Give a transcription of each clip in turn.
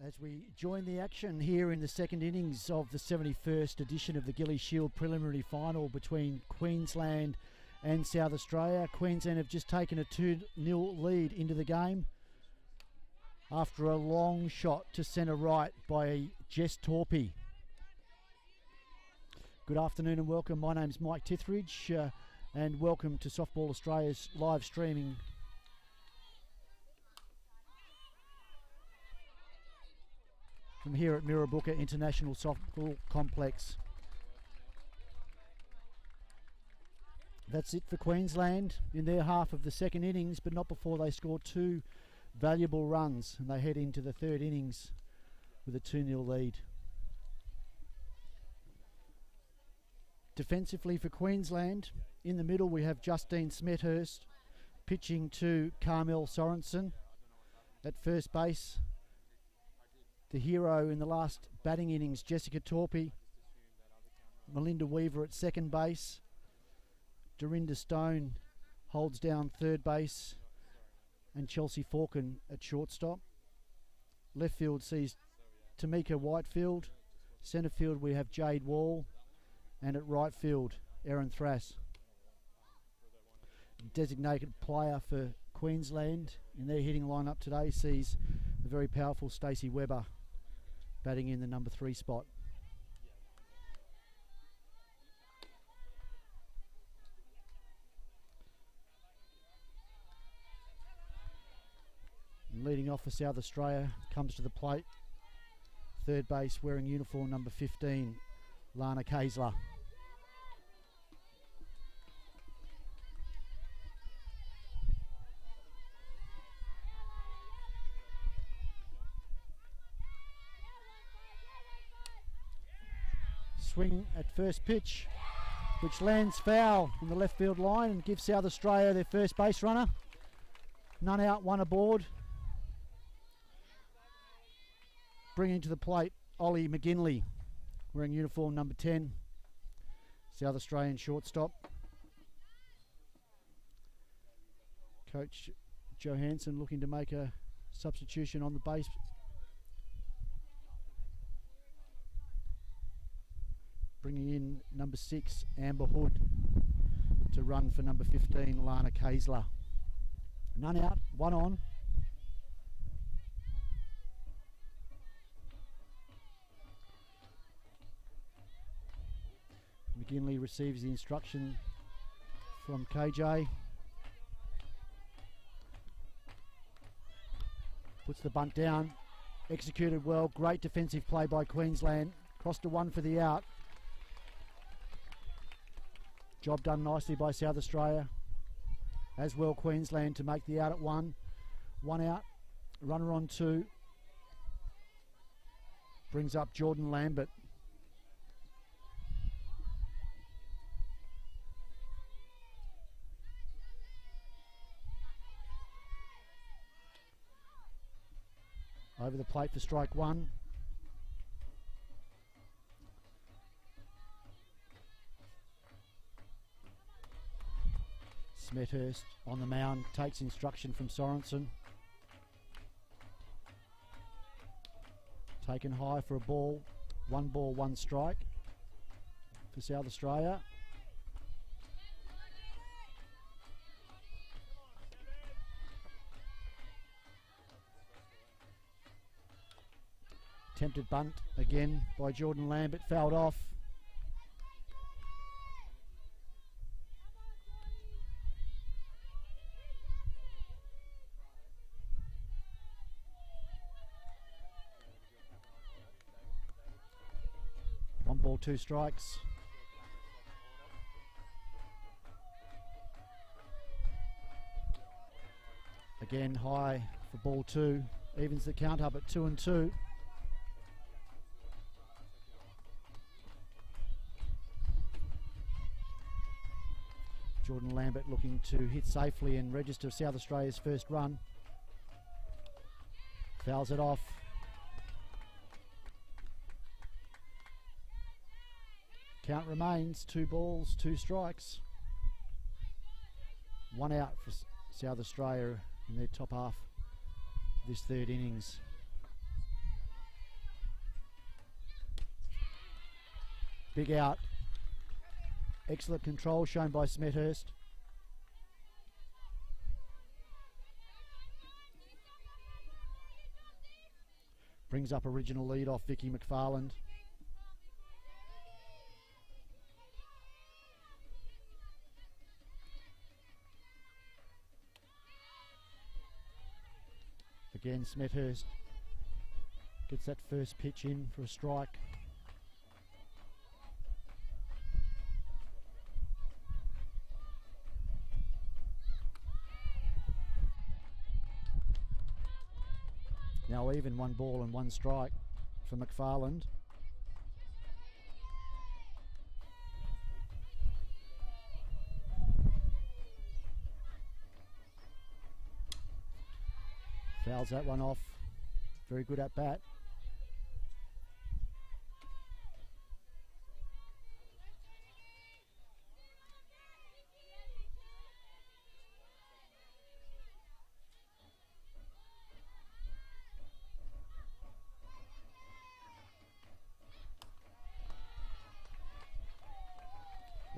As we join the action here in the second innings of the 71st edition of the Gilley Shield preliminary final between Queensland and South Australia. Queensland have just taken a 2-0 lead into the game after a long shot to centre right by Jess Torpey. Good afternoon and welcome. My name's Mike Tithridge and welcome to Softball Australia's live streaming from here at Mirrabooka International Softball Complex. That's it for Queensland in their half of the second innings, but not before they score two valuable runs and they head into the third innings with a 2-0 lead. Defensively for Queensland, in the middle we have Justine Smethurst pitching to Carmel Sorensen. At first base, the hero in the last batting innings, Jessica Torpey. Melinda Weaver at second base. Dorinda Stone holds down third base. And Chelsea Falcon at shortstop. Left field sees Tamika Whitefield. Centre field we have Jade Wall. And at right field, Erin Thrass. Designated player for Queensland in their hitting lineup today sees the very powerful Stacey Webber batting in the number 3 spot. And leading off for South Australia comes to the plate, third base wearing uniform number 15, Lana Kaysler. Swing at first pitch, which lands foul on the left field line and gives South Australia their first base runner. None out, one aboard. Bringing to the plate, Ollie McGinley, wearing uniform number 10, South Australian shortstop. Coach Johansson looking to make a substitution on the base. Bringing in number 6, Amber Hood, to run for number 15, Lana Kaysler. None out, one on. McGinley receives the instruction from KJ. Puts the bunt down. Executed well. Great defensive play by Queensland. Crossed to one for the out. Job done nicely by South Australia. As well Queensland to make the out at one. One out. Runner on 2. Brings up Jordan Lambert. Over the plate for strike 1. Smethurst on the mound takes instruction from Sorensen. Taken high for a ball. 1 ball, 1 strike for South Australia. Attempted bunt again by Jordan Lambert, fouled off. One ball, 2 strikes. Again high for ball 2, evens the count up at 2-2. Jordan Lambert looking to hit safely and register South Australia's first run. Fouls it off. Count remains 2 balls, 2 strikes. 1 out for South Australia in their top half of this third innings. Big out. Excellent control shown by Smethurst. Brings up original lead off Vicky McFarland. Again, Smethurst gets that first pitch in for a strike. Now even, 1 ball and 1 strike for McFarland. Fouls that one off. Very good at bat.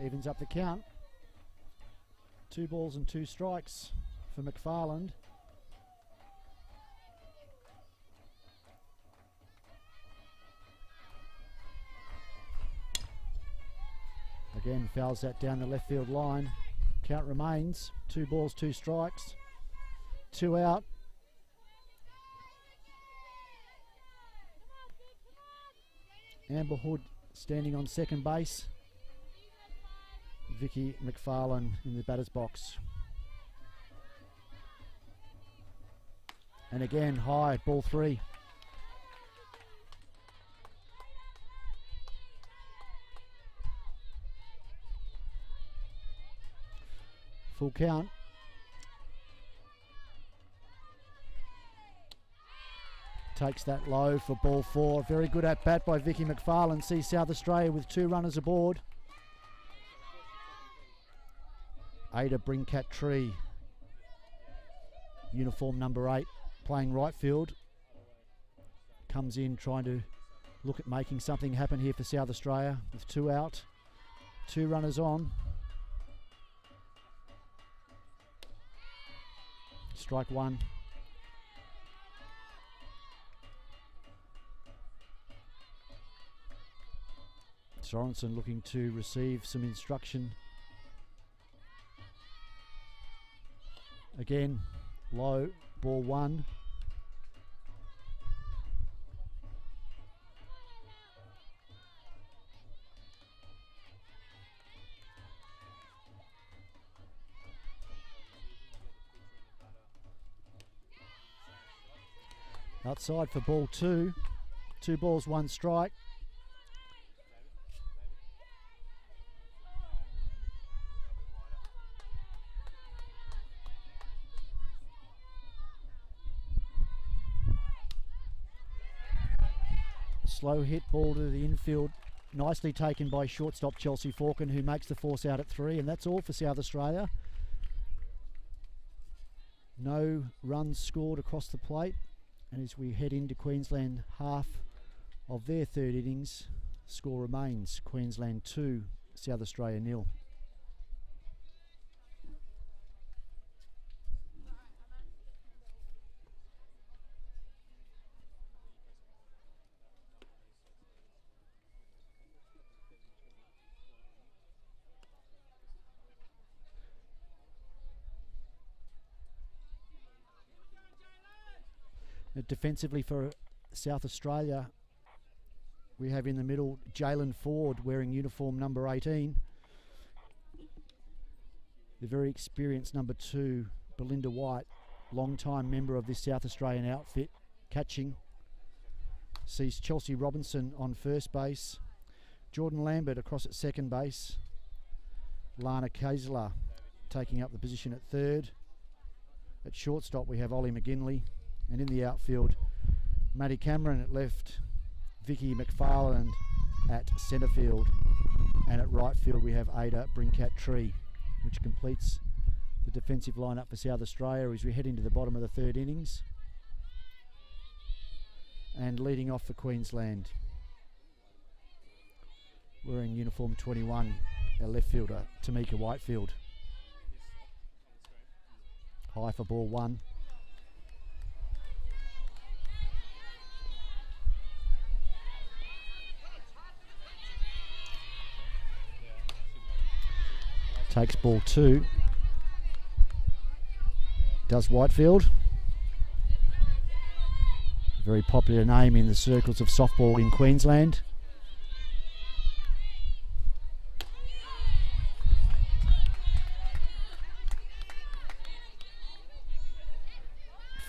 Evens up the count. 2 balls and 2 strikes for McFarland. Again, fouls that down the left field line. Count remains 2 balls, 2 strikes. 2 out. Amber Hood standing on second base. Vicky McFarland in the batter's box. And again, high, ball 3. Full count. Takes that low for ball 4. Very good at bat by Vicky McFarland. Sees South Australia with 2 runners aboard. Ada Brincat-Tree, uniform number 8, playing right field. Comes in trying to look at making something happen here for South Australia with 2 out, 2 runners on. Strike 1. Sorensen looking to receive some instruction. Again, low, ball 1. Outside for ball 2. 2 balls, 1 strike. Slow hit ball to the infield, nicely taken by shortstop Chelsea Falcon, who makes the force out at 3, and that's all for South Australia. No runs scored across the plate, and as we head into Queensland half of their 3rd innings, score remains Queensland 2, South Australia 0. Defensively for South Australia, we have in the middle Jalen Ford wearing uniform number 18. The very experienced number 2, Belinda White, long-time member of this South Australian outfit, catching. Sees Chelsea Robinson on first base. Jordan Lambert across at second base. Lana Kaisler taking up the position at 3rd. At shortstop we have Ollie McGinley. And in the outfield, Maddie Cameron at left, Vicky McFarland at centre field. And at right field we have Ada Brincat-Tree, which completes the defensive lineup for South Australia as we head into the bottom of the 3rd innings. And leading off for Queensland, wearing uniform 21, our left fielder, Tamika Whitefield. High for ball 1. Takes ball 2. Does Whitefield. Very popular name in the circles of softball in Queensland.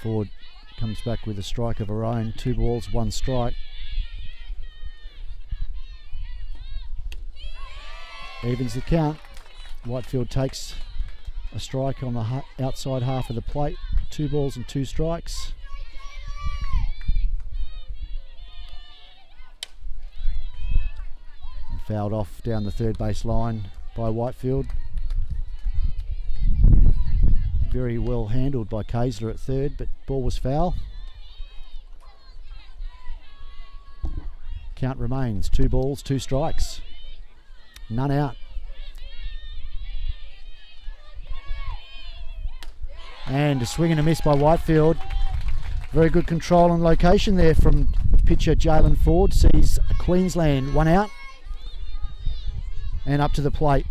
Ford comes back with a strike of her own. 2 balls, 1 strike. Evens the count. Whitefield takes a strike on the outside half of the plate. 2 balls and 2 strikes. And fouled off down the third base line by Whitefield. Very well handled by Kayser at third, but ball was foul. Count remains 2 balls, 2 strikes. None out. And a swing and a miss by Whitefield. Very good control and location there from pitcher Jalen Ford. Sees Queensland 1 out. And up to the plate.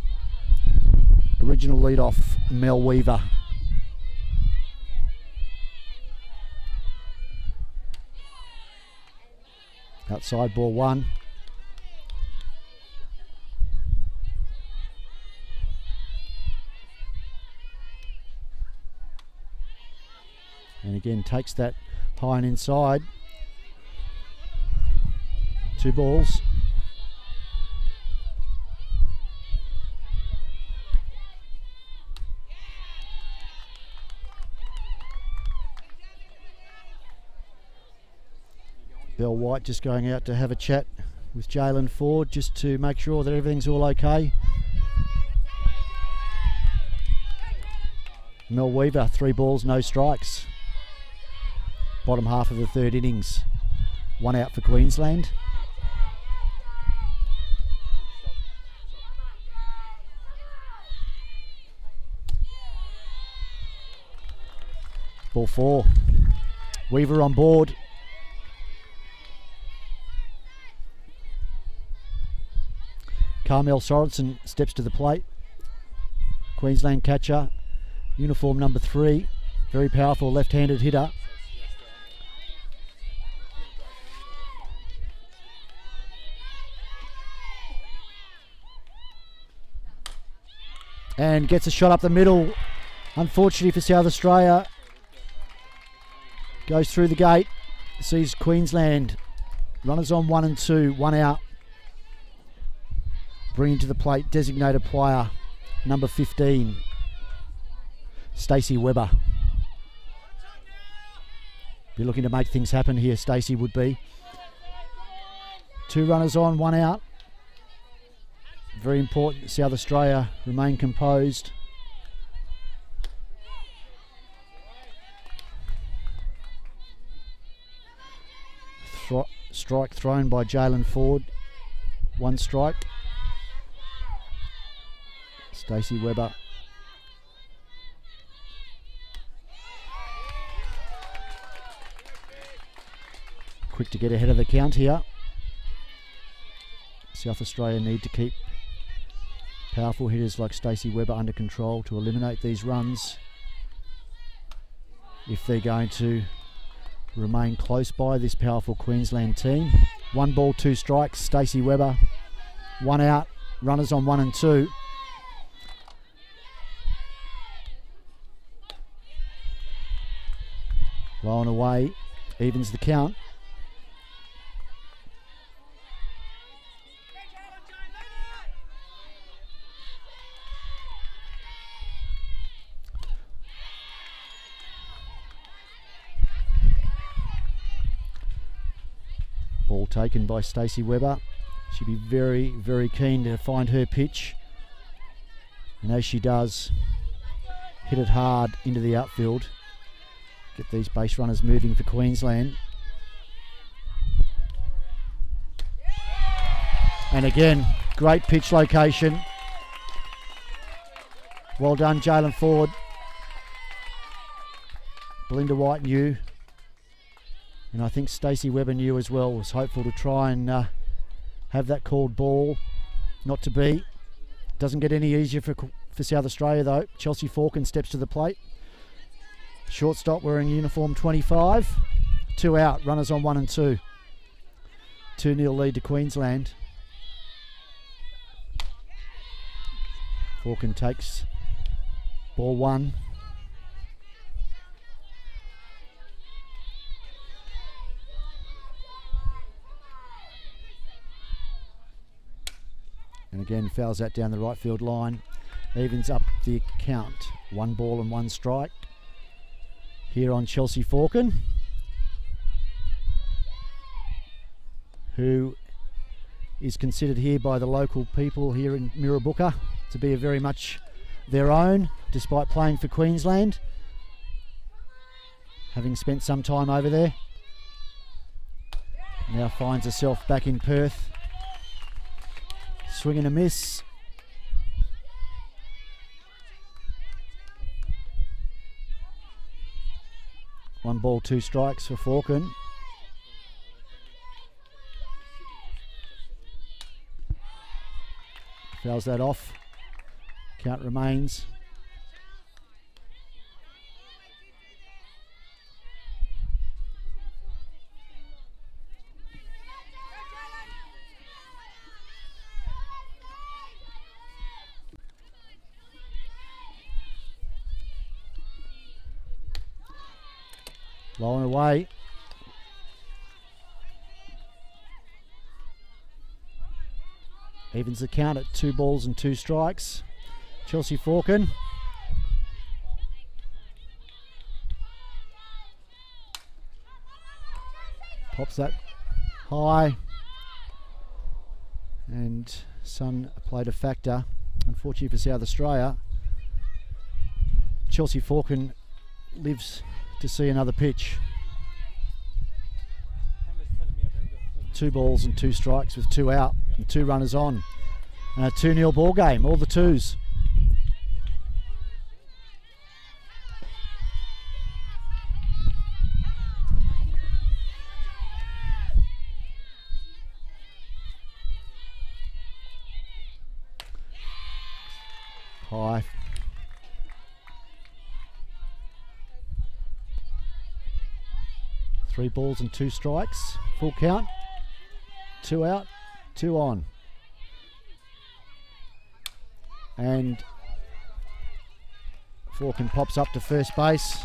Original lead-off, Mel Weaver. Outside ball 1. And again takes that high and inside. 2 balls. Bell White just going out to have a chat with Jalen Ford just to make sure that everything's all okay. Mel Weaver, 3 balls, no strikes. Bottom half of the third innings. 1 out for Queensland. Ball 4. Weaver on board. Carmel Sorensen steps to the plate. Queensland catcher. Uniform number 3. Very powerful left-handed hitter. And gets a shot up the middle. Unfortunately for South Australia. Goes through the gate. Sees Queensland. Runners on 1 and 2. 1 out. Bringing to the plate designated player number 15. Stacey Webber. Be looking to make things happen here, Stacey would be. 2 runners on, 1 out. Very important South Australia remain composed. Strike thrown by Jalen Ford. 1 strike. Stacey Webber. Quick to get ahead of the count here. South Australia need to keep powerful hitters like Stacey Webber under control to eliminate these runs if they're going to remain close by this powerful Queensland team. 1 ball, 2 strikes. Stacey Webber. 1 out. Runners on 1 and 2. Low and away. Evens the count. Ball taken by Stacey Webber. She'll be very, very keen to find her pitch. And as she does, hit it hard into the outfield. Get these base runners moving for Queensland. And again, Great pitch location. Well done, Jalen Ford. Belinda White knew. And I think Stacey Webber knew as well. Was hopeful to try and have that called ball. Not to be. Doesn't get any easier for South Australia though. Chelsea Falcon steps to the plate. Shortstop wearing uniform 25. 2 out. Runners on 1 and 2. 2-0 lead to Queensland. Falcon takes ball 1. And again fouls that down the right field line. Evens up the count. 1 ball and 1 strike. Here on Chelsea Falcon, who is considered here by the local people here in Mirrabooka to be very much their own, despite playing for Queensland, having spent some time over there. Now finds herself back in Perth. Swing and a miss. One ball, 2 strikes for Falcon. Fouls that off. Count remains. Low and away. Evens the count at 2 balls and 2 strikes. Chelsea Falcon. Pops that high. And sun played a factor. Unfortunately for South Australia, Chelsea Falcon lives to see another pitch. 2 balls and 2 strikes with 2 out and 2 runners on. And a 2-0 ball game, all the 2s. High. Three balls and 2 strikes. Full count. 2 out, 2 on. And Falcon pops up to first base.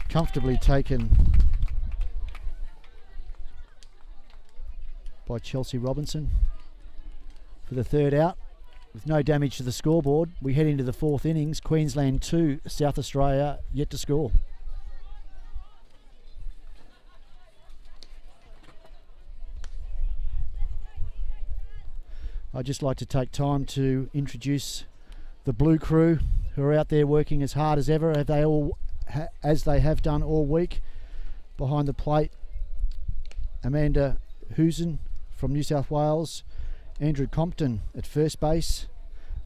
Comfortably taken by Chelsea Robinson for the 3rd out. With no damage to the scoreboard, we head into the 4th innings. Queensland 2, South Australia yet to score. I'd just like to take time to introduce the Blue Crew, who are out there working as hard as ever, as they have done all week. Behind the plate, Amanda Husen from New South Wales, Andrew Compton at first base,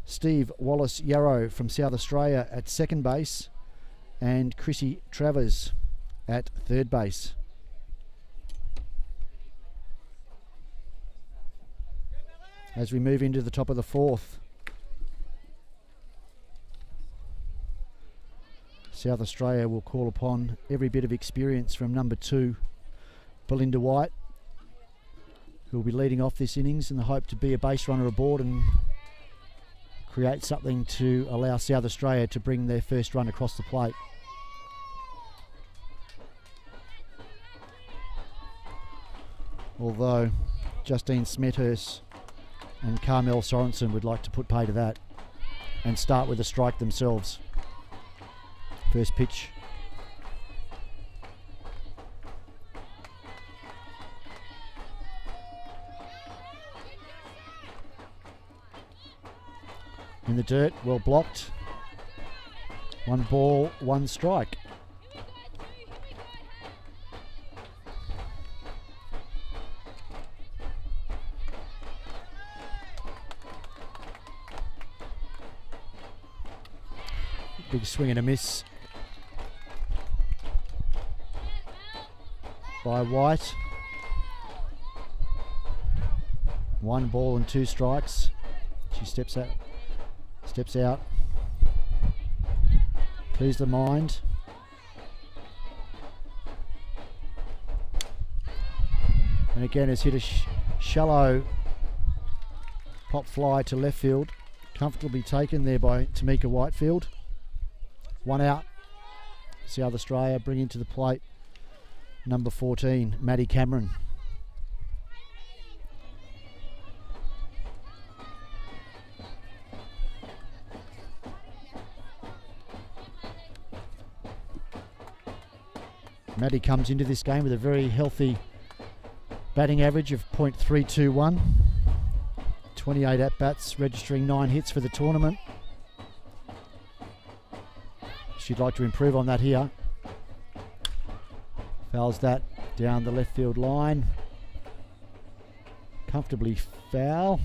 Steve Wallace-Yarrow from South Australia at second base, and Chrissy Travers at third base. As we move into the top of the 4th, South Australia will call upon every bit of experience from number 2, Belinda White, who will be leading off this innings in the hope to be a base runner aboard and create something to allow South Australia to bring their first run across the plate. Although Justine Smethurst and Carmel Sorensen would like to put pay to that and start with a strike themselves. First pitch. In the dirt, well blocked. 1 ball, 1 strike. Big swing and a miss by White. 1 ball and 2 strikes. She steps out, clears the mind. And again has hit a shallow pop fly to left field. Comfortably taken there by Tamika Whitefield. 1 out. South Australia bringing to the plate number 14, Maddie Cameron. Maddie comes into this game with a very healthy batting average of .321. 28 at-bats, registering 9 hits for the tournament. She'd like to improve on that here. Fouls that down the left field line. Comfortably foul.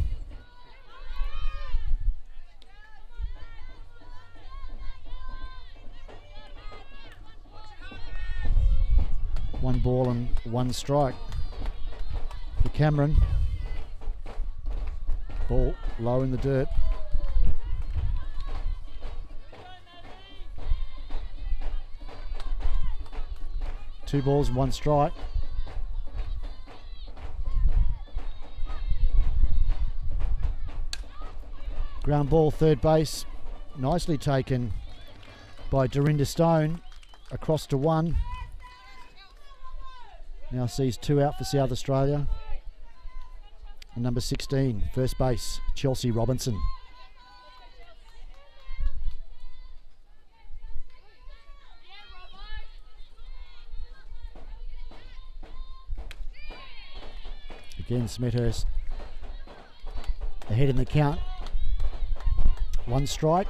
One ball and 1 strike for Cameron. Ball low in the dirt. Two balls and 1 strike. Ground ball, third base. Nicely taken by Dorinda Stone. Across to 1. Now sees 2 out for South Australia. And number 16, first base, Chelsea Robinson. Again, Smethurst ahead in the count. 1 strike.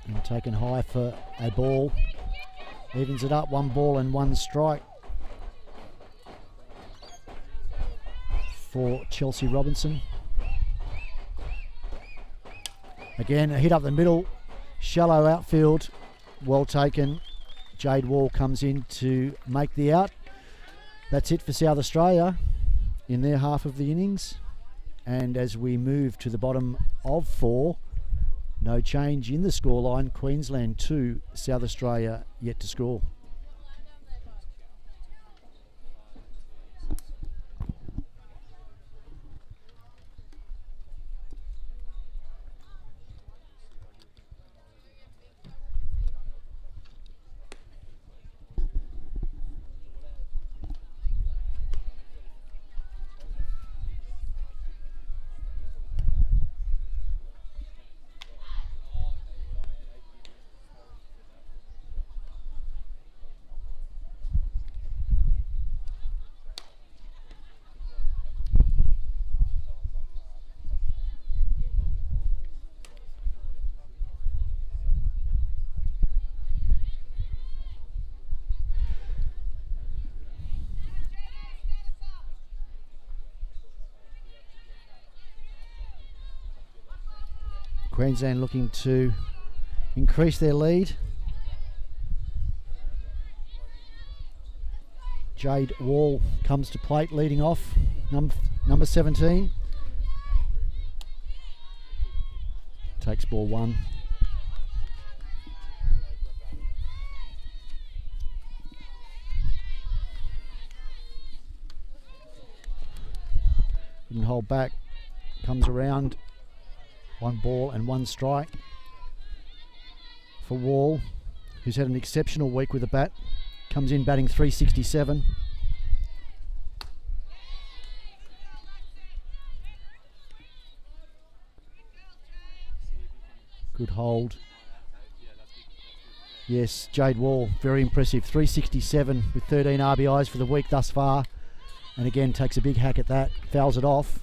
And taken high for a ball. Evens it up, 1 ball and 1 strike for Chelsea Robinson. Again, a hit up the middle, shallow outfield, well taken. Jade Wall comes in to make the out. That's it for South Australia in their half of the innings. And as we move to the bottom of 4, no change in the scoreline. Queensland 2, South Australia yet to score. Queensland looking to increase their lead. Jade Wall comes to plate leading off, number 17. Takes ball 1. Didn't hold back, comes around. 1 ball and 1 strike for Wall, who's had an exceptional week with the bat. Comes in batting .367. Good hold. Yes, Jade Wall, very impressive. .367 with 13 RBIs for the week thus far. And again, takes a big hack at that, fouls it off.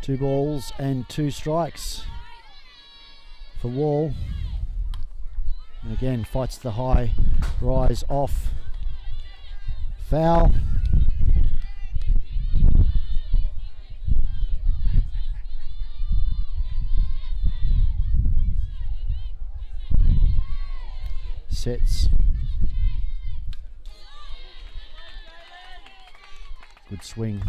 Two balls and 2 strikes for Wall. And again, fights the high rise off. Foul. Sets. Good swing.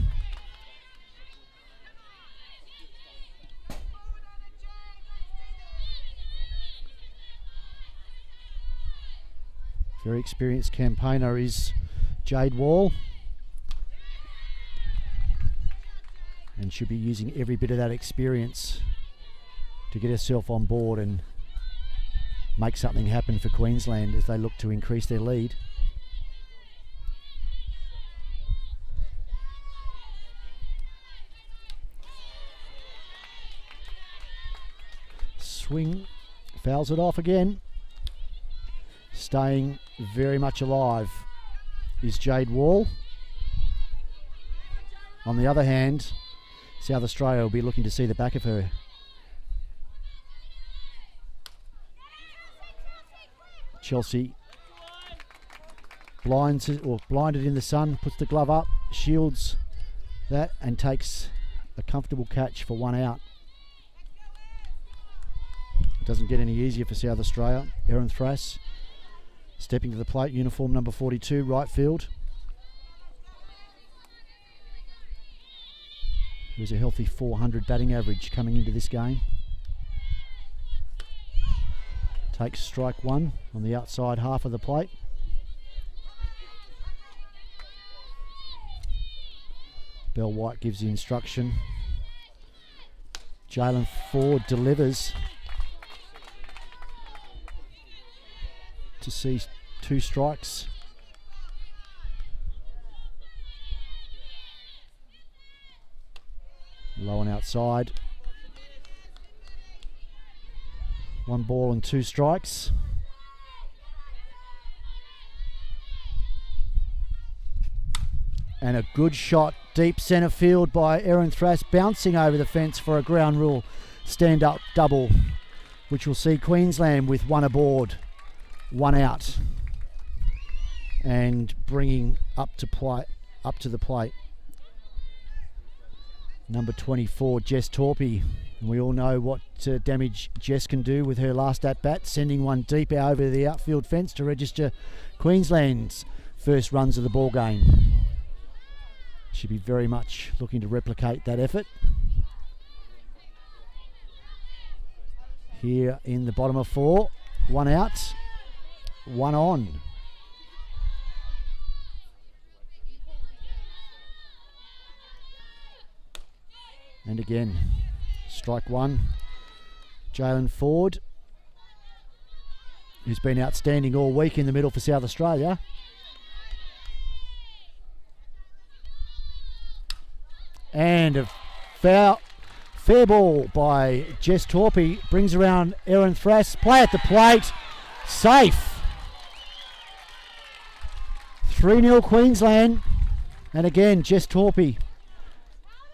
Very experienced campaigner is Jade Wall, and should be using every bit of that experience to get herself on board and make something happen for Queensland as they look to increase their lead. Swing, fouls it off again. Staying very much alive is Jade Wall. On the other hand, South Australia will be looking to see the back of her. Chelsea blinds it, or blinded in the sun, puts the glove up, shields that and takes a comfortable catch for one out. It doesn't get any easier for South Australia. Erin Thrass stepping to the plate, uniform number 42, right field. Who's a healthy 400 batting average coming into this game. Takes strike one on the outside half of the plate. Bell White gives the instruction. Jalen Ford delivers to see 2 strikes. Low and outside. 1 ball and 2 strikes. And a good shot deep centre field by Erin Thrass, bouncing over the fence for a ground rule stand-up double, which will see Queensland with 1 aboard, 1 out, and bringing up to the plate number 24, Jess Torpy. And we all know what damage Jess can do with her last at-bat, sending one deep over the outfield fence to register Queensland's first runs of the ball game. She'll be very much looking to replicate that effort. Here in the bottom of 4, 1 out, 1 on. And again, strike 1. Jalen Ford, who's been outstanding all week in the middle for South Australia. And a fair ball by Jess Torpy brings around Erin Thrass. Play at the plate, safe. 3-0 Queensland. And again, Jess Torpy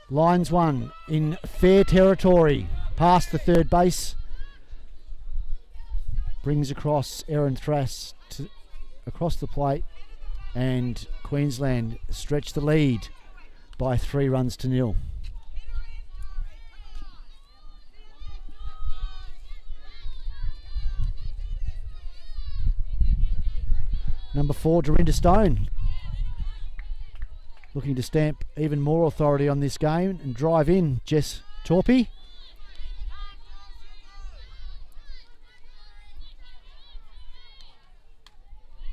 lines one in fair territory, past the third base. Brings across Erin Thrass across the plate, and Queensland stretch the lead by 3 runs to 0. Number 4, Dorinda Stone, looking to stamp even more authority on this game and drive in Jess Torpy.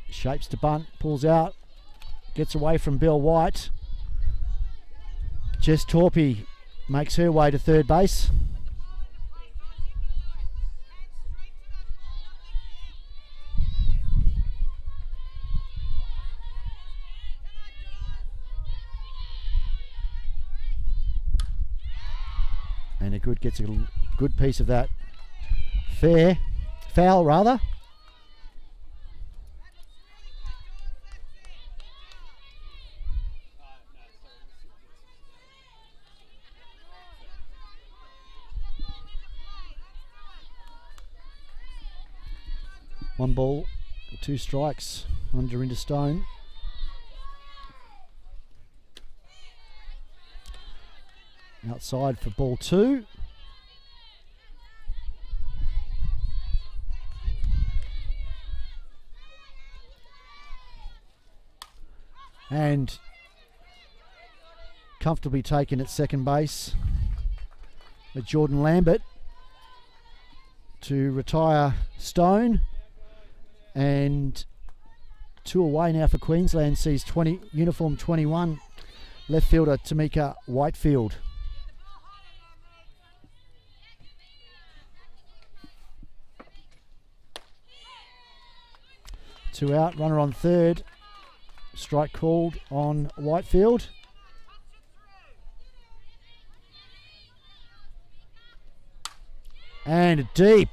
Shapes to bunt, pulls out, gets away from Bell White. Jess Torpy makes her way to third base. And a good gets a good piece of that foul rather. 1 ball, 2 strikes, under into Stone. Outside for ball 2. And comfortably taken at second base at Jordan Lambert to retire Stone. And 2 away now for Queensland sees uniform 21, left fielder Tamika Whitefield. Two out, runner on third. Strike called on Whitefield. And a deep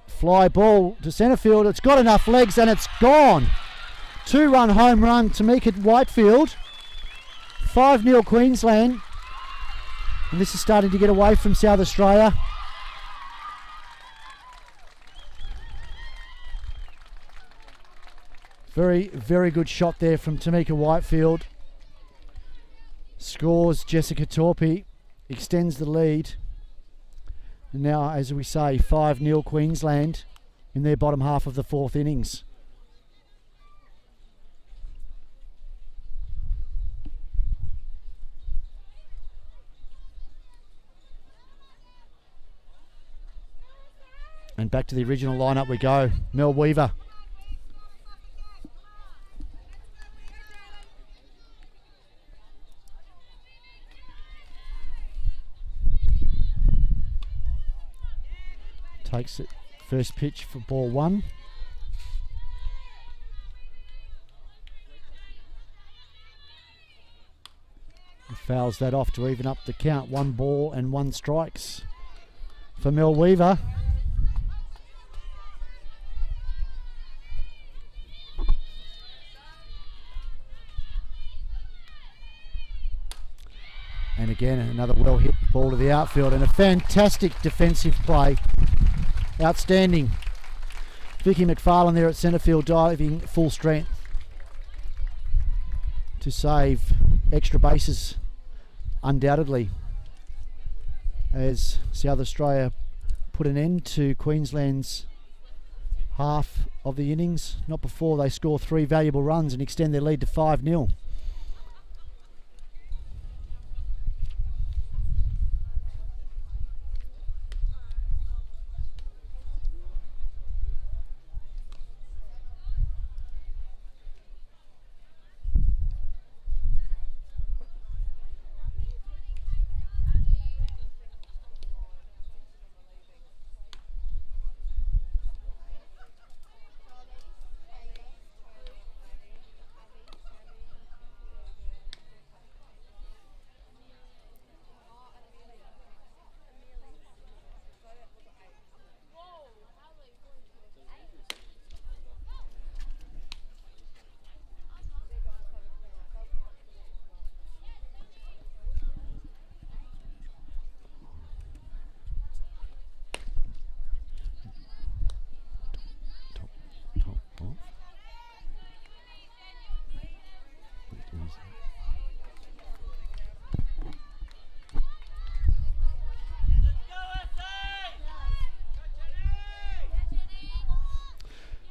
fly ball to centre field. It's got enough legs and it's gone. 2-run home run to Tamika Whitefield. 5-0 Queensland. And this is starting to get away from South Australia. Very, very good shot there from Tamika Whitefield. Scores Jessica Torpey, extends the lead. And now, as we say, 5-0 Queensland in their bottom half of the 4th innings. And back to the original lineup we go. Mel Weaver. Takes it, first pitch for ball 1. He fouls that off to even up the count. 1 ball and 1 strikes for Mel Weaver. And again, another well hit ball to the outfield and a fantastic defensive play. Outstanding. Vicky McFarlane there at centre field diving full strength to save extra bases undoubtedly, as South Australia put an end to Queensland's half of the innings, not before they score 3 valuable runs and extend their lead to 5-0.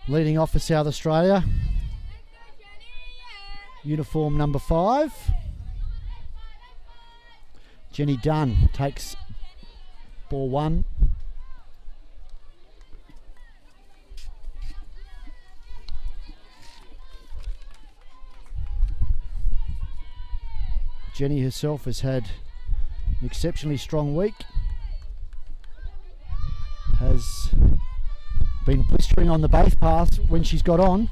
Leading off for South Australia, uniform number 5. Jenny Dunn takes ball 1. Jenny herself has had an exceptionally strong week. Has been blistering on the base path when she's got on,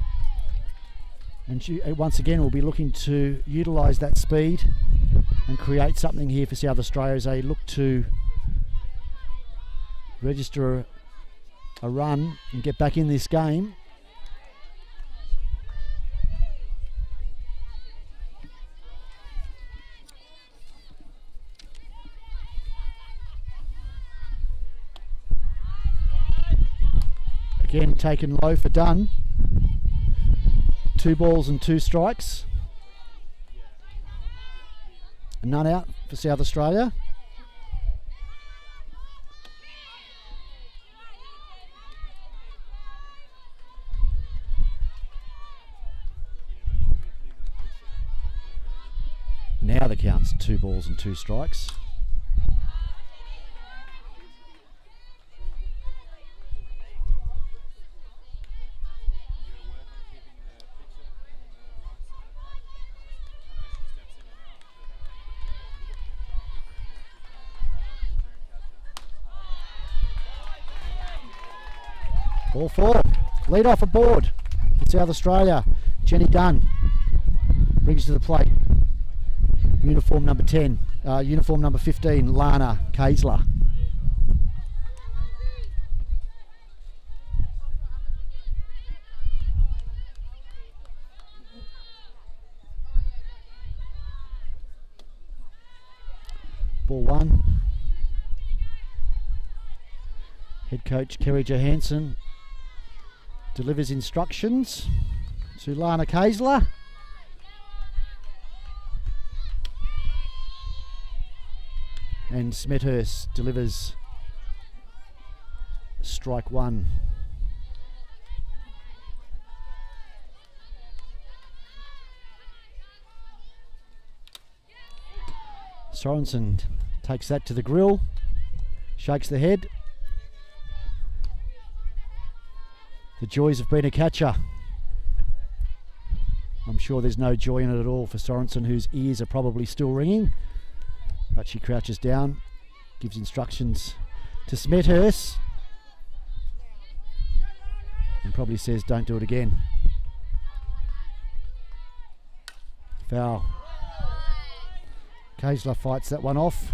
and she once again will be looking to utilise that speed and create something here for South Australia as they look to register a run and get back in this game. Again, taken low for Dunn. 2 balls and 2 strikes. None out for South Australia. Now the count's 2 balls and 2 strikes. Ball 4. Lead off aboard for South Australia. Jenny Dunn brings to the plate. Uniform number 10. Uniform number 15, Lana Kaisler. Ball 1. Head coach Kerry Johansson delivers instructions to Lana Kaisler. And Smethurst delivers strike 1. Sorensen takes that to the grill, shakes the head. The joys of being a catcher. I'm sure there's no joy in it at all for Sorensen, whose ears are probably still ringing. But she crouches down, gives instructions to Smethurst, and probably says, don't do it again. Foul. Kaisler fights that one off.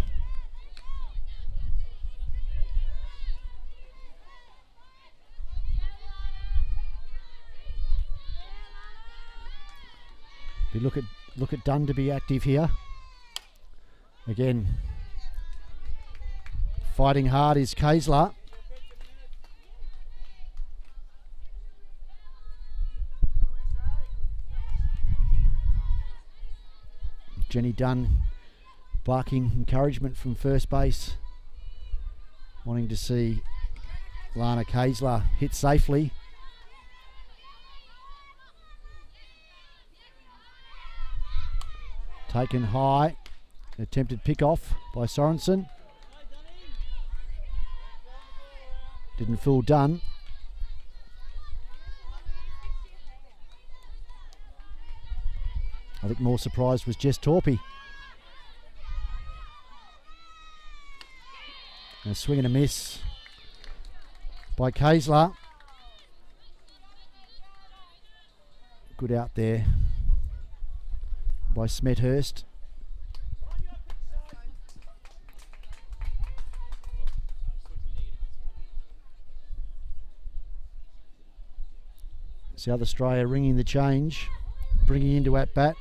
We look at Dunn to be active here. Again, fighting hard is Kaisler. Jenny Dunn barking encouragement from first base, wanting to see Lana Kaisler hit safely. Taken high, attempted pick off by Sorensen. Didn't fool Dunn. I think more surprised was Jess Torpy. And a swing and a miss by Kaisler. Good out there by Smethurst. South Australia ringing the change, bringing into at bat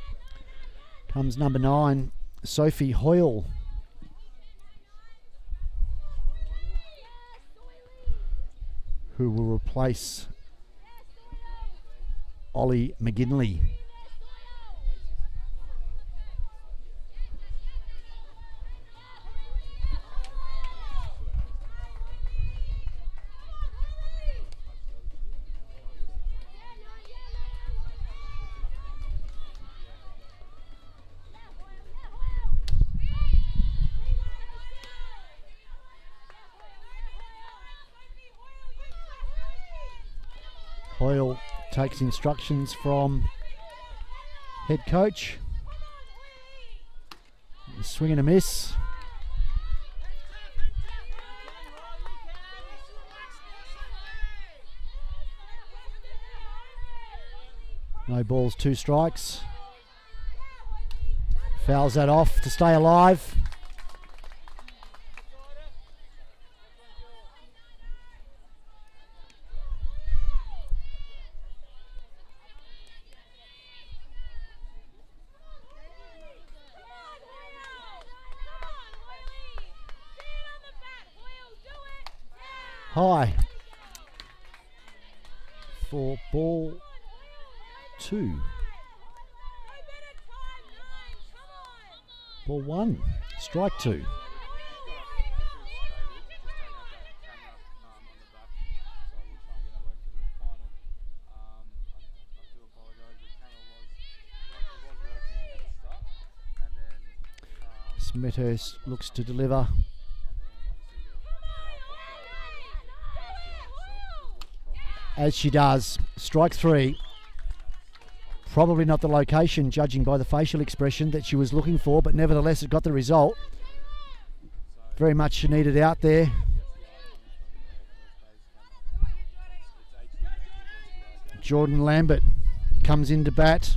comes number 9, Sophie Hoyle. Who will replace Ollie McGinley. Hoyle takes instructions from head coach. A swing and a miss. No balls, 2 strikes. Fouls that off to stay alive. High. for ball 2. Ball 1, strike 2. Smethurst looks to deliver. As she does, strike 3. Probably not the location, judging by the facial expression that she was looking for, but nevertheless it got the result. Very much needed out there. Jordan Lambert comes into bat.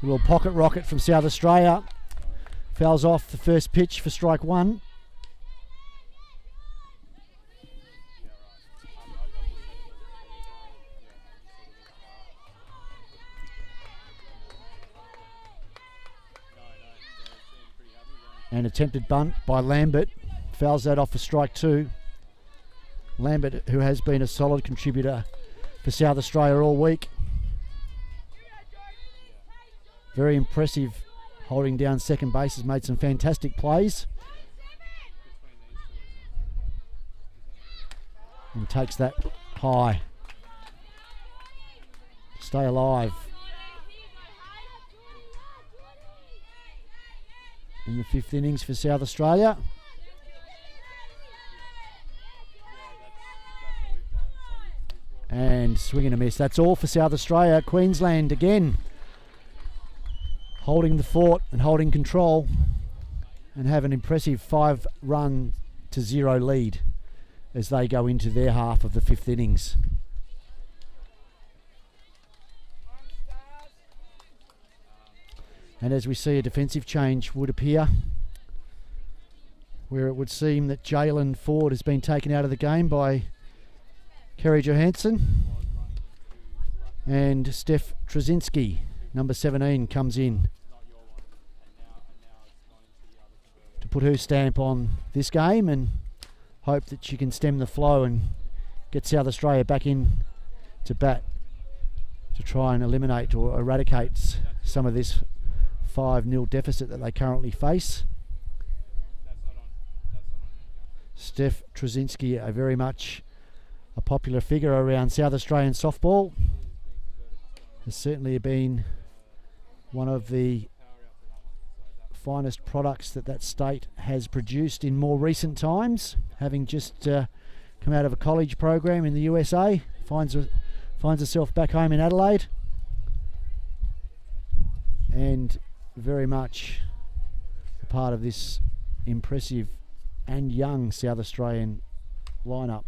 A little pocket rocket from South Australia. Fouls off the first pitch for strike 1. An attempted bunt by Lambert. Fouls that off for strike 2. Lambert, who has been a solid contributor for South Australia all week. Very impressive holding down second base, has made some fantastic plays. And takes that high. Stay alive. In the 5th innings for South Australia. And swing and a miss. That's all for South Australia. Queensland again holding the fort and holding control, and have an impressive 5-0 lead as they go into their half of the 5th innings. And as we see, a defensive change would appear, where it would seem that Jalen Ford has been taken out of the game by Kerry Johansson, and Steph Trzynski, number 17, comes in to put her stamp on this game and hope that she can stem the flow and get South Australia back in to bat to try and eliminate or eradicate some of this 5-0 deficit that they currently face. Steph Trzynski, a very much a popular figure around South Australian softball, has certainly been one of the finest products that state has produced in more recent times, having just come out of a college program in the USA, finds herself back home in Adelaide, and very much a part of this impressive and young South Australian lineup.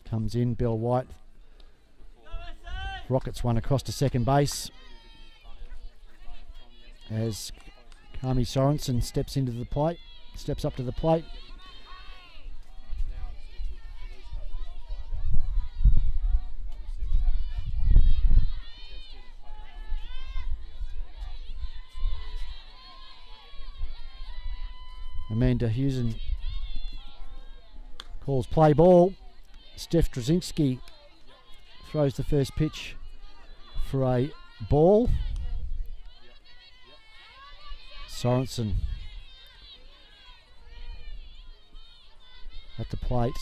Comes in, Bill White. Rockets one across to second base as Kami Sorensen steps up to the plate. Amanda Hewson calls play ball. Steph Trzynski throws the first pitch for a ball. Sorensen at the plate.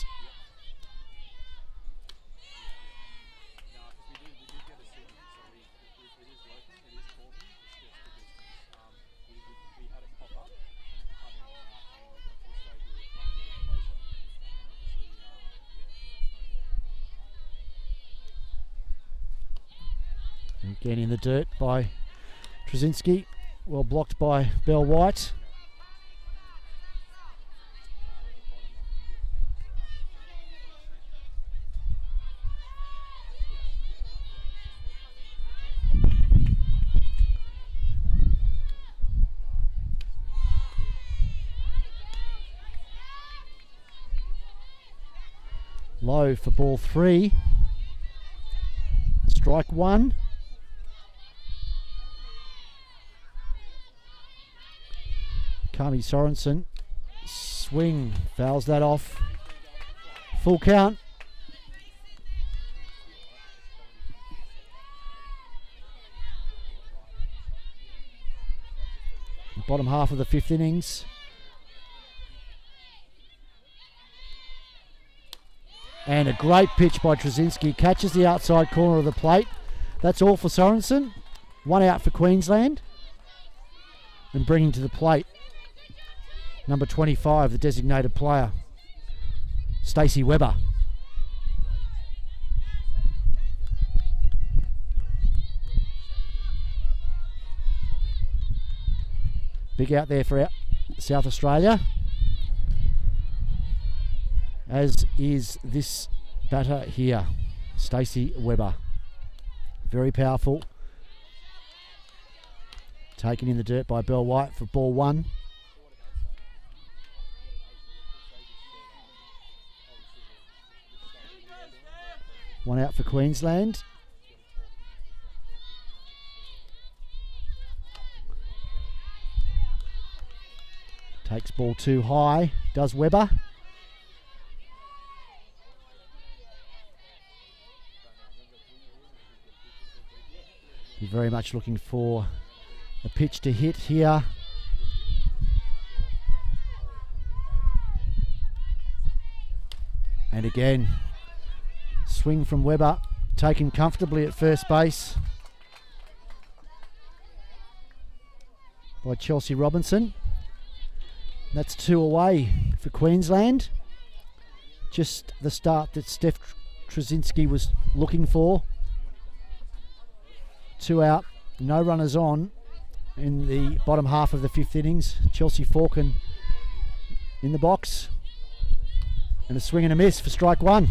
Again in the dirt by Trzynski, well blocked by Bell White. Low for ball 3. Strike 1. Kami Sorensen. Swing, fouls that off. Full count. Bottom half of the 5th innings. And a great pitch by Trzynski. Catches the outside corner of the plate. That's all for Sorensen. 1 out for Queensland. And bringing to the plate, number 25, the designated player, Stacey Webber. Big out there for South Australia, as is this batter here, Stacey Webber. Very powerful. Taken in the dirt by Bell White for ball 1. One out for Queensland. Takes ball 2 high, does Webber. He's very much looking for a pitch to hit here. And again, swing from Webber, taken comfortably at first base by Chelsea Robinson. That's 2 away for Queensland. Just the start that Steph Trzynski was looking for. 2 out, no runners on in the bottom half of the 5th innings. Chelsea Falcon in the box. And a swing and a miss for strike 1.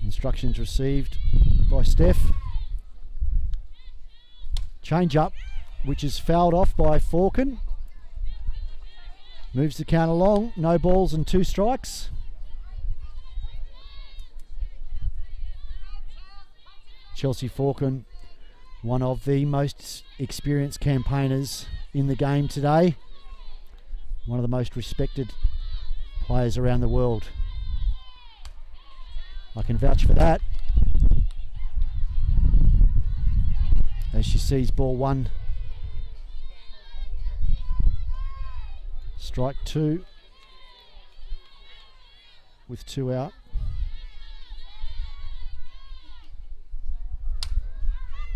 Instructions received by Steph. Change up, which is fouled off by Falcon. Moves the count along. No balls and 2 strikes. Chelsea Falcon, one of the most experienced campaigners in the game today. One of the most respected players around the world. I can vouch for that. As she sees ball 1. Strike 2 with 2 out.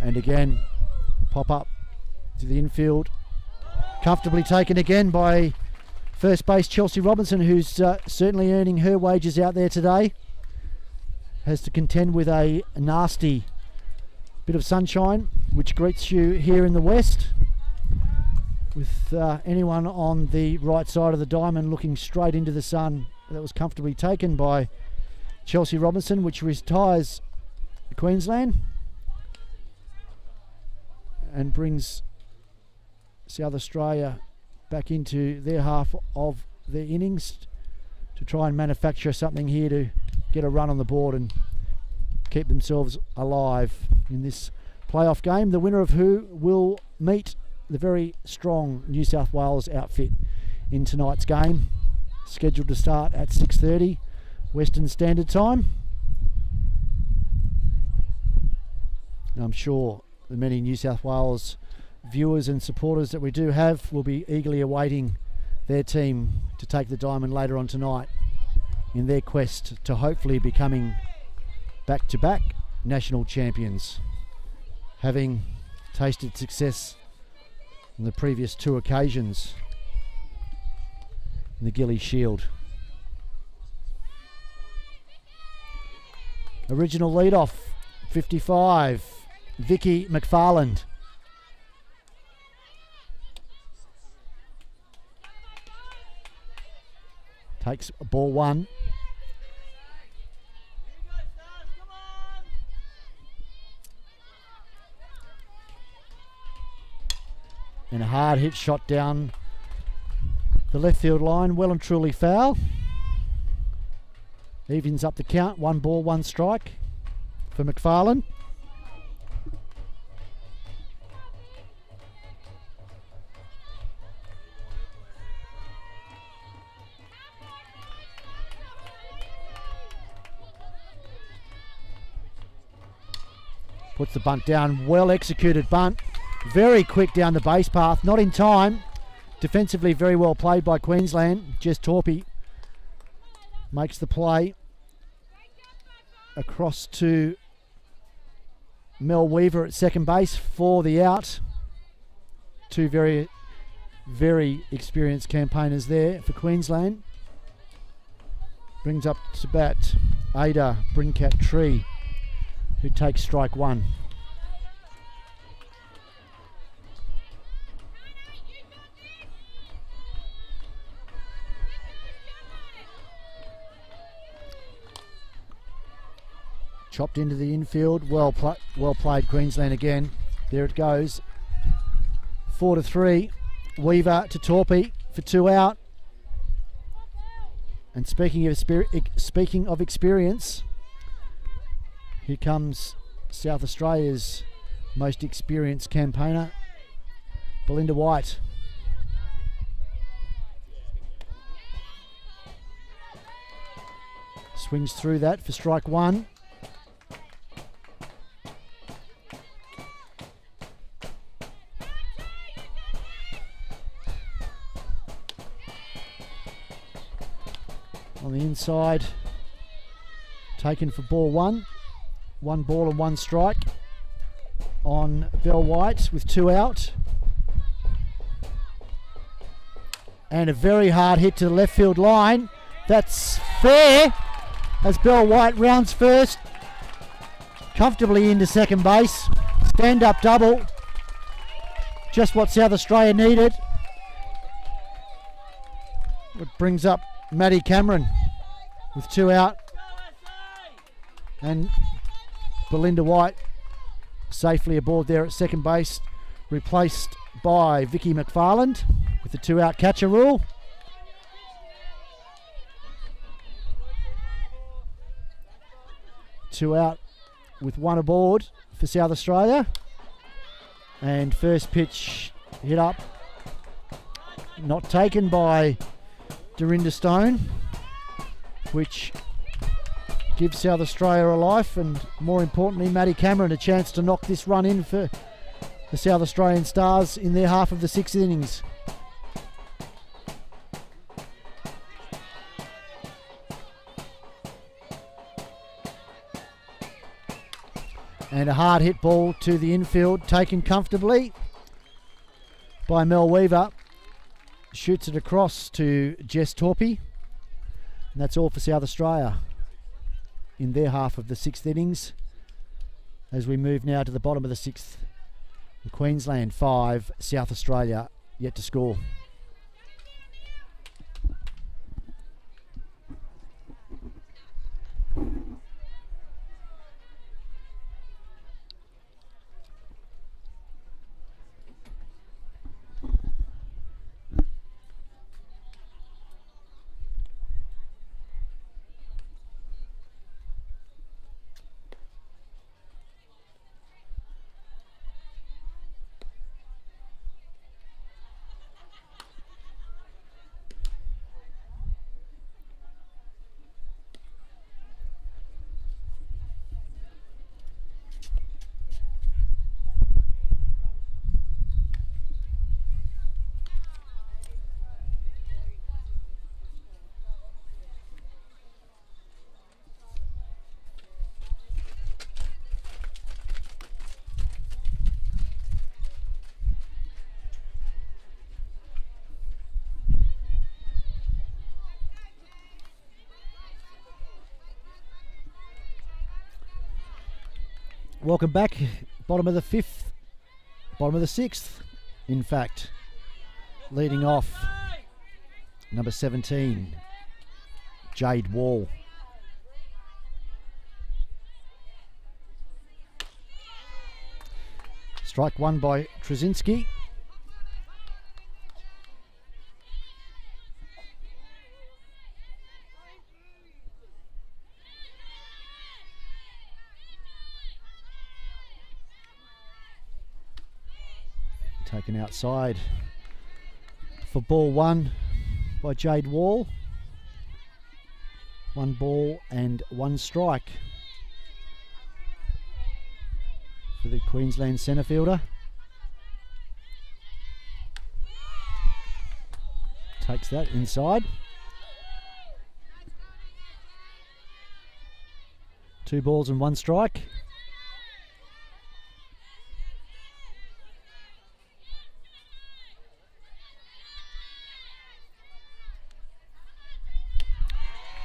And again, pop up to the infield. Comfortably taken again by first base Chelsea Robinson, who's certainly earning her wages out there today. Has to contend with a nasty bit of sunshine, which greets you here in the west, with anyone on the right side of the diamond looking straight into the sun. That was comfortably taken by Chelsea Robinson, which retires Queensland and brings South Australia back into their half of their innings to try and manufacture something here to get a run on the board and keep themselves alive in this playoff game, the winner of who will meet the very strong New South Wales outfit in tonight's game, scheduled to start at 6:30 Western Standard Time. And I'm sure the many New South Wales viewers and supporters that we do have will be eagerly awaiting their team to take the diamond later on tonight in their quest to hopefully becoming back-to-back national champions, having tasted success on the previous 2 occasions in the Gilley Shield. Original leadoff, 55, Vicky McFarland. Takes ball 1. And a hard hit shot down the left field line, well and truly foul. Evens up the count. 1 ball, 1 strike for McFarlane. Puts the bunt down. Well executed bunt. Very quick down the base path. Not in time. Defensively very well played by Queensland. Jess Torpey makes the play across to Mel Weaver at second base for the out. Two very, very experienced campaigners there for Queensland. Brings up to bat Ada Brincat Tree, who takes strike 1. Chopped into the infield. Well played Queensland again. There it goes. 4-3. Weaver to Torpey for 2 out. And speaking of experience, here comes South Australia's most experienced campaigner, Belinda White. Swings through that for strike 1. On the inside, taken for ball 1. 1 ball and 1 strike on Bell White with 2 out. And a very hard hit to the left field line. That's fair as Bell White rounds first. Comfortably into second base. Stand up double. Just what South Australia needed. It brings up Maddie Cameron with 2 out. And Belinda White safely aboard there at second base, replaced by Vicky McFarland with the 2 out catcher rule. Two out with 1 aboard for South Australia. And first pitch hit up, not taken by Dorinda Stone, which gives South Australia a life, and more importantly Maddie Cameron a chance to knock this run in for the South Australian Stars in their half of the 6th innings. And a hard hit ball to the infield, taken comfortably by Mel Weaver. Shoots it across to Jess Torpey. And that's all for South Australia in their half of the 6th innings. As we move now to the bottom of the 6th. Queensland 5, South Australia yet to score. Welcome back. Bottom of the 5th, bottom of the 6th, in fact. Leading off, number 17, Jade Wall. Strike 1 by Trzynski. Taken outside for ball 1 by Jade Wall. 1 ball and 1 strike for the Queensland centre fielder. Takes that inside. 2 balls and 1 strike.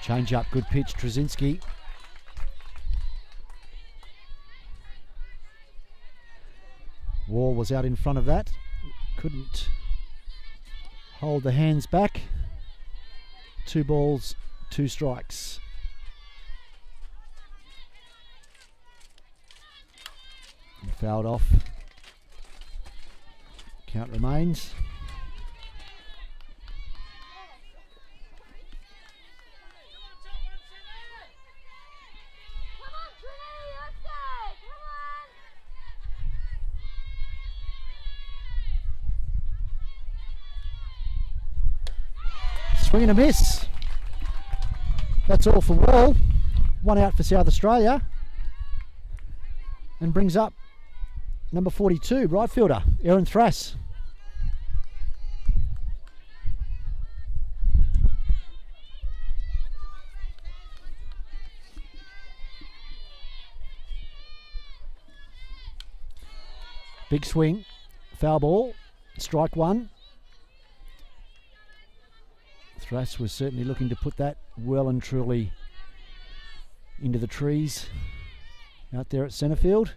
Change up, good pitch, Trzynski. Wall was out in front of that. Couldn't hold the hands back. 2 balls, 2 strikes. And fouled off. Count remains. Swing and a miss. That's all for Wall. 1 out for South Australia. And brings up number 42, right fielder, Aaron Thrass. Big swing, foul ball, strike 1. Thrass was certainly looking to put that well and truly into the trees out there at centre field.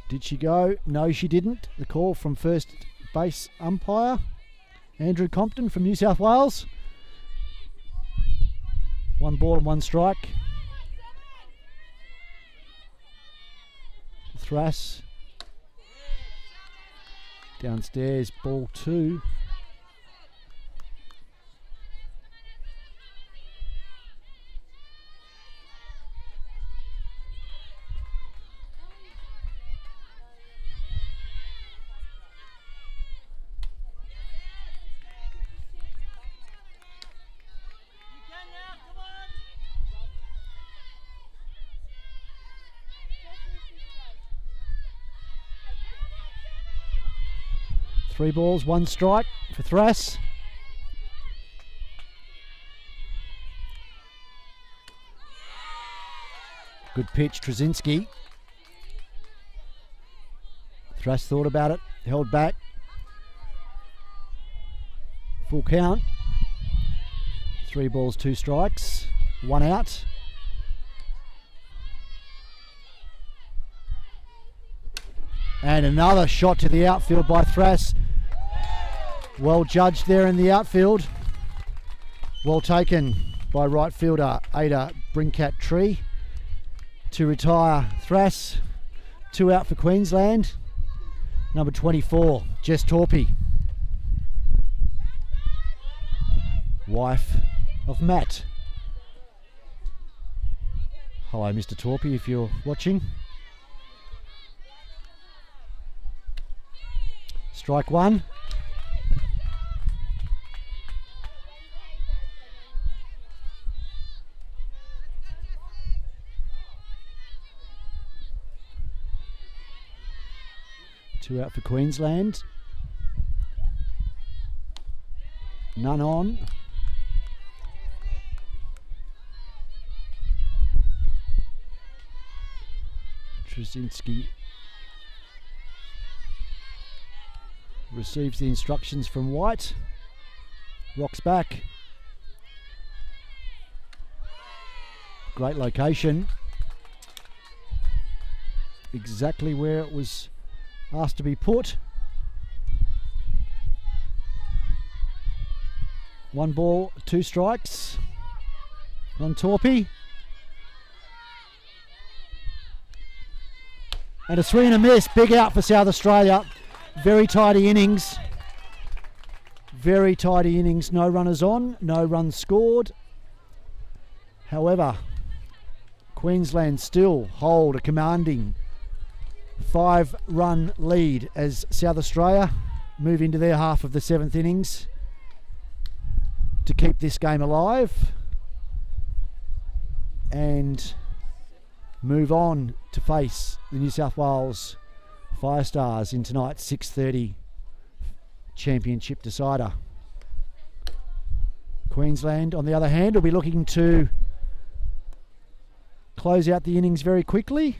Did she go? No, she didn't. The call from first base umpire Andrew Compton from New South Wales. 1 ball and 1 strike. Thrass. Downstairs, ball 2. Three balls, 1 strike for Thrass. Good pitch, Trzynski. Thrass thought about it, held back. Full count. 3 balls, 2 strikes, 1 out. And another shot to the outfield by Thrass. Well judged there in the outfield. Well taken by right fielder Ada Brincat Tree to retire Thrass. 2 out for Queensland. Number 24, Jess Torpy, wife of Matt. Hello, Mr. Torpy, if you're watching. Strike 1. Two out for Queensland. None on. Trzynski receives the instructions from White. Rocks back. Great location. Exactly where it was asked to be put. 1 ball, 2 strikes on Torpy. And a swing and a miss. Big out for South Australia. Very tidy innings. Very tidy innings. No runners on, no runs scored. However, Queensland still hold a commanding 5-run lead as South Australia move into their half of the 7th innings to keep this game alive and move on to face the New South Wales Fire Stars in tonight's 6:30 championship decider. Queensland, on the other hand, will be looking to close out the innings very quickly,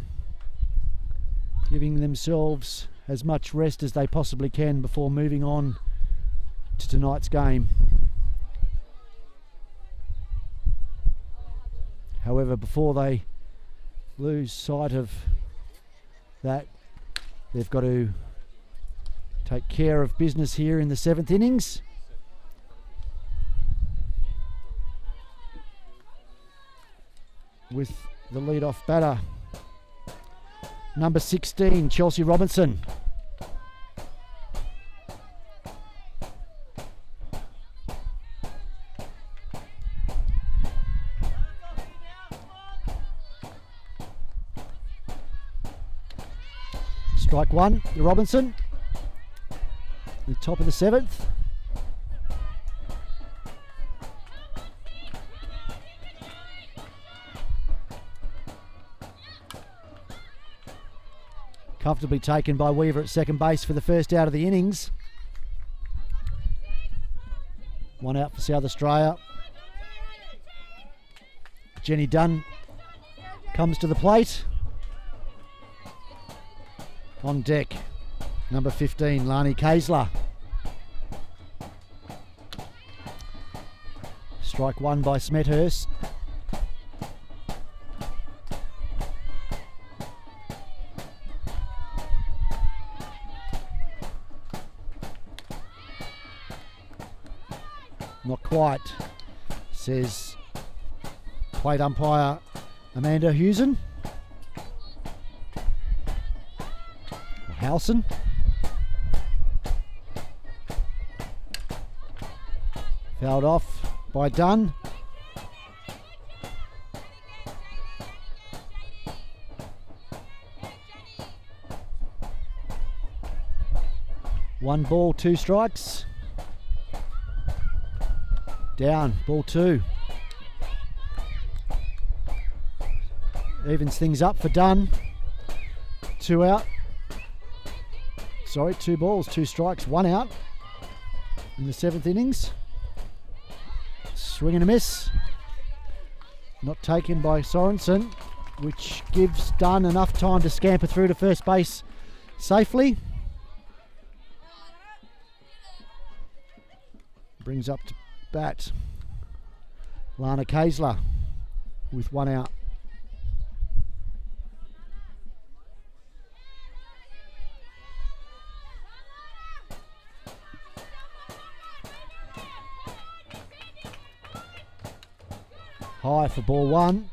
giving themselves as much rest as they possibly can before moving on to tonight's game. However, before they lose sight of that, they've got to take care of business here in the 7th innings. With the lead-off batter, number 16, Chelsea Robinson. Strike one, the Robinson. The top of the 7th. Comfortably taken by Weaver at second base for the first out of the innings. One out for South Australia. Jenny Dunn comes to the plate. On deck, number 15, Lani Kaysler. Strike one by Smethurst. Not quite, says plate umpire Amanda Hewson. Howson. Fouled off by Dunn. One ball, 2 strikes. Down, ball 2. Evens things up for Dunn. 2 out. Sorry, 2 balls, 2 strikes, 1 out in the 7th innings. Swing and a miss. Not taken by Sorensen, which gives Dunn enough time to scamper through to first base safely. Brings up to bat Lana Kaysler with 1 out. High for ball 1.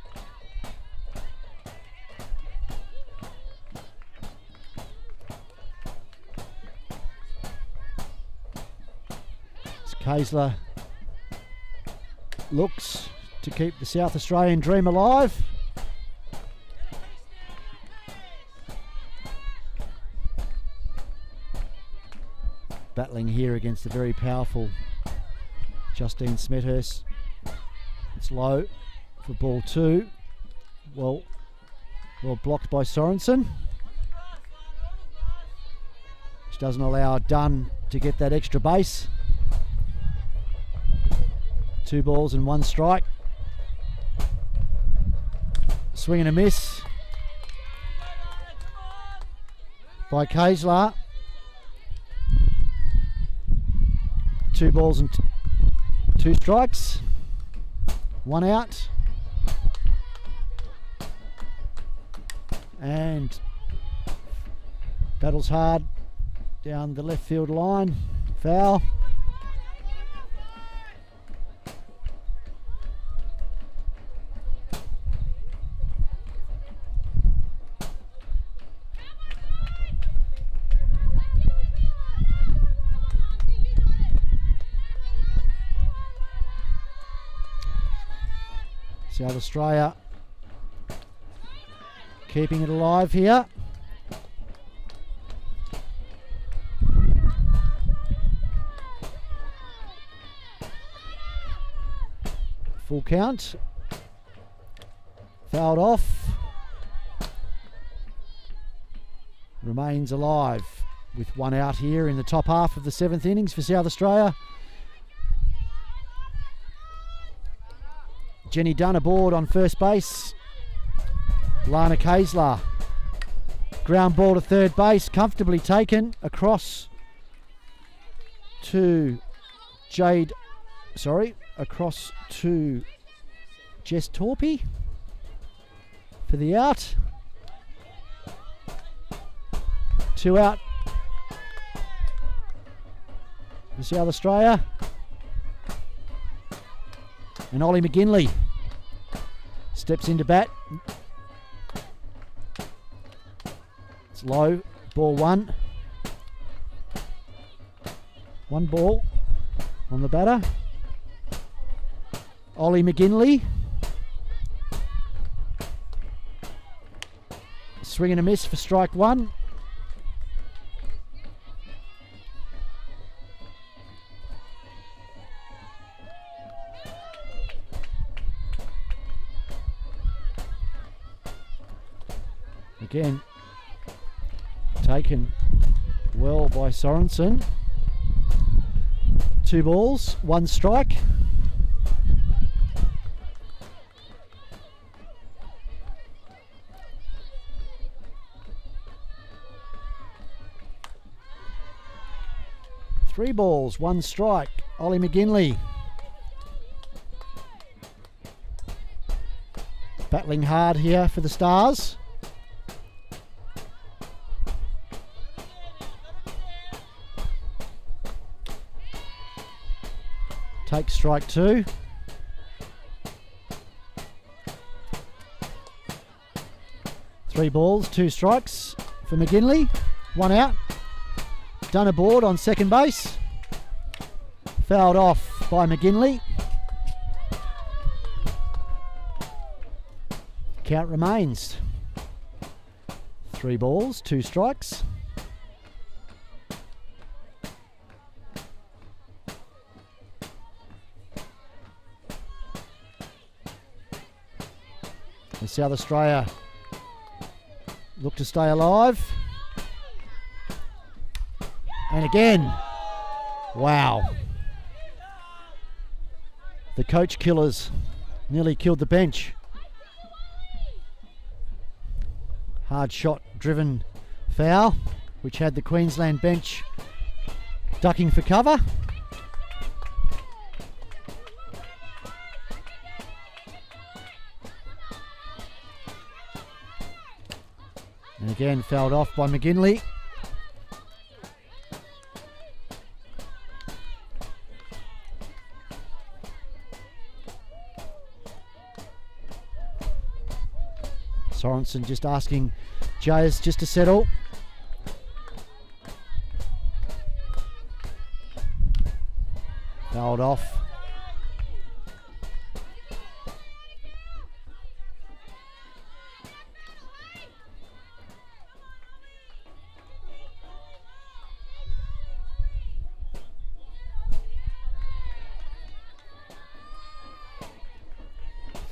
As Kaysler looks to keep the South Australian dream alive. Battling here against the very powerful Justine Smethurst. It's low for ball 2. Well blocked by Sorensen, which doesn't allow Dunn to get that extra base. 2 balls and 1 strike. Swing and a miss by Kaysler. 2 balls and 2 strikes. 1 out. And battles hard down the left field line. Foul. South Australia Keeping it alive here. Full count. Fouled off. Remains alive with one out here in the top half of the 7th innings for South Australia. Jenny Dunn aboard on first base. Lana Kaysler. Ground ball to third base, comfortably taken across to across to Jess Torpy for the out. 2 out for South Australia. And Ollie McGinley steps into bat. It's low, ball 1. 1 ball on the batter. Ollie McGinley. Swing and a miss for strike 1. Again, taken well by Sorensen. 2 balls, 1 strike. Three balls, 1 strike. Ollie McGinley. Battling hard here for the Stars. Takes strike 2. Three balls, 2 strikes for McGinley. 1 out. Done aboard on second base. Fouled off by McGinley. Count remains 3 balls, 2 strikes. And South Australia look to stay alive. And again, wow. The coach killers nearly killed the bench. Hard shot driven foul, which had the Queensland bench ducking for cover. And again, fouled off by McGinley. Sorensen just asking Jayas just to settle. Fouled off.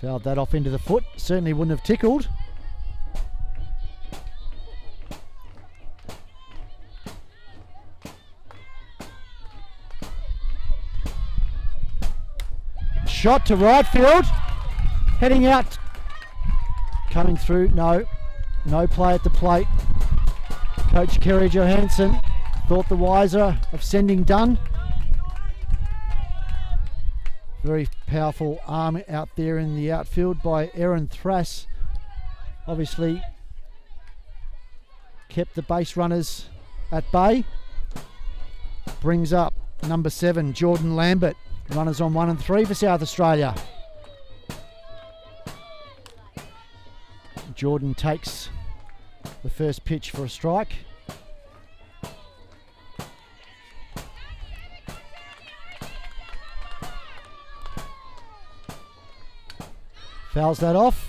Fouled that off into the foot. Certainly wouldn't have tickled. Shot to right field, heading out, coming through, no play at the plate. Coach Kerry Johansson thought the wiser of sending Dunn. Very powerful arm out there in the outfield by Erin Thrass. Obviously kept the base runners at bay. Brings up number 7, Jordan Lambert. Runners on 1 and 3 for South Australia. Jordan takes the first pitch for a strike. Fouls that off.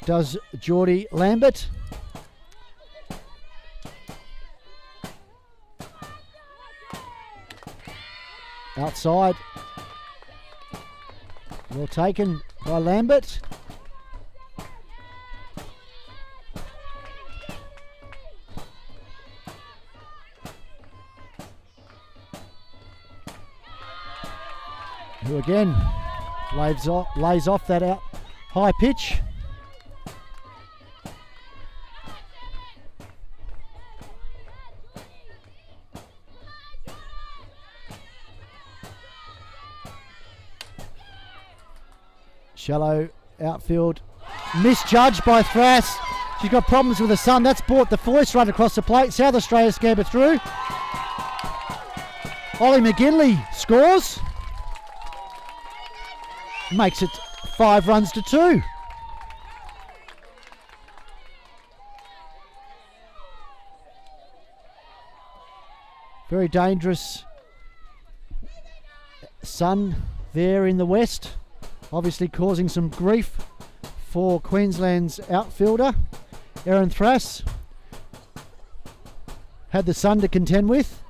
does Geordie Lambert. Outside. Well taken by Lambert. Who again lays off that out high pitch. Shallow outfield, misjudged by Thrass. She's got problems with the sun. That's brought the Foyce run across the plate. South Australia scamper through. Ollie McGinley scores. Makes it 5 runs to 2. Very dangerous sun there in the west, obviously causing some grief for Queensland's outfielder. Erin Thrass had the sun to contend with,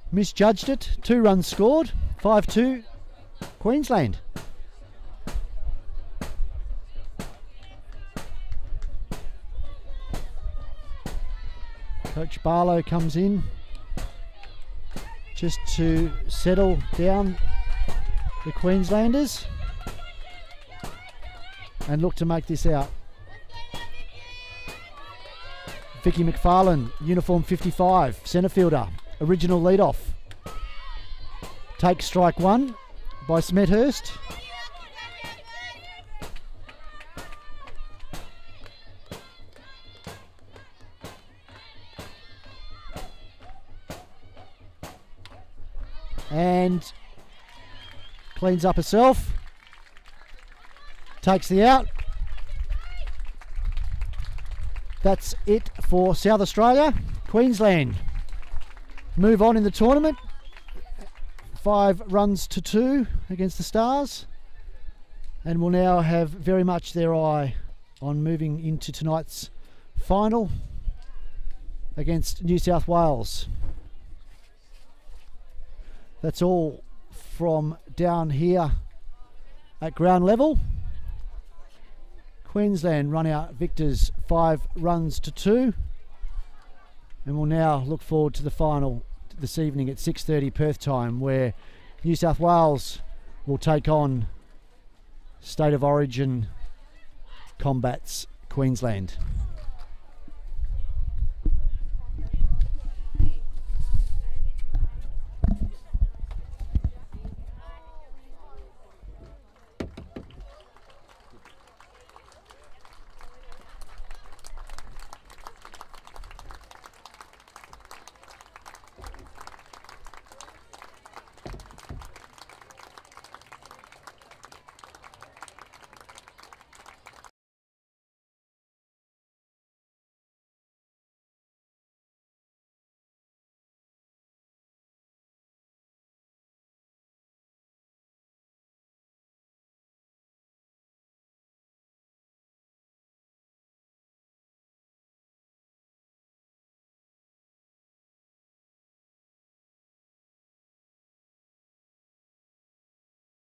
misjudged it, 2 runs scored, 5-2 Queensland. Coach Barlow comes in just to settle down the Queenslanders and look to make this out. Vicky McFarlane, uniform 55, centre fielder, original leadoff. Takes strike 1 by Smethurst. And cleans up herself. Takes the out. That's it for South Australia. Queensland move on in the tournament. 5 runs to 2 against the Stars, and will now have very much their eye on moving into tonight's final against New South Wales. That's all from down here at ground level. Queensland run out victors 5 runs to 2, and we'll now look forward to the final this evening at 6:30 Perth time, where New South Wales will take on State of Origin combats Queensland.